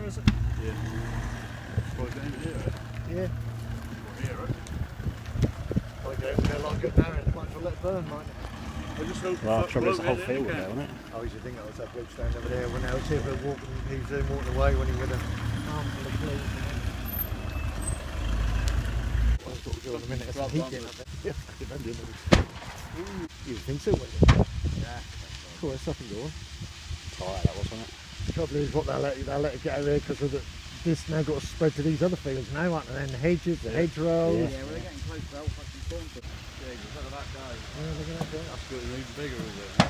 is it? Yeah. Well, it's over here, Yeah. or here, right? I go over there like good now and might as well let it burn, mightn't it? I just hope Well, trouble is the whole field there, wasn't it? I used to think that was that bloke standing over there when I was here, but he was walking away when he had a armful of fleas. What I thought we'd do in a minute, it's heat getting up there. Yeah, fucking imagine. You would think so, wouldn't you? Yeah. Cool, there's something going. Alright, that was, wasn't it? The trouble is what they'll let it get over here because of this now got to spread to these other fields now, aren't they? And the hedges, the hedgerows. Yeah, well, they're getting close to the whole fucking storm. Yeah, look at that guy. Yeah, they're going to do it. That's good, even bigger, is it?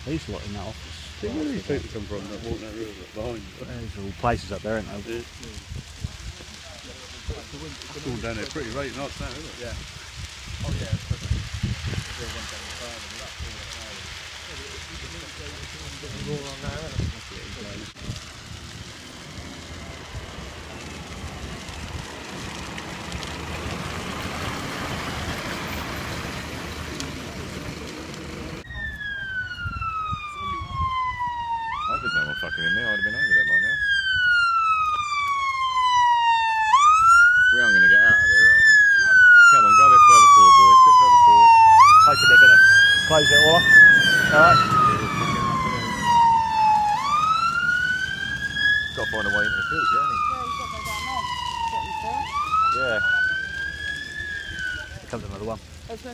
These lot in that office. Where do these people come from that walk that river behind you? There's all places up there, aren't there? Yeah. It's all down there pretty right nice now, isn't it? Yeah. Oh yeah, it's perfect. Still 175 and that's all More on there, isn't it? I didn't know I'm fucking in there, I'd have been over there by now. We aren't going to get out of there, are we? Come on, go a bit further forward, boys. A bit further forward. Take a bit, didn't it? Close it all up. Alright. Got to find a way into the field, yeah, hasn't he? Yeah, you've got to go down there. Get in the field. Yeah. Here comes another one. I was going to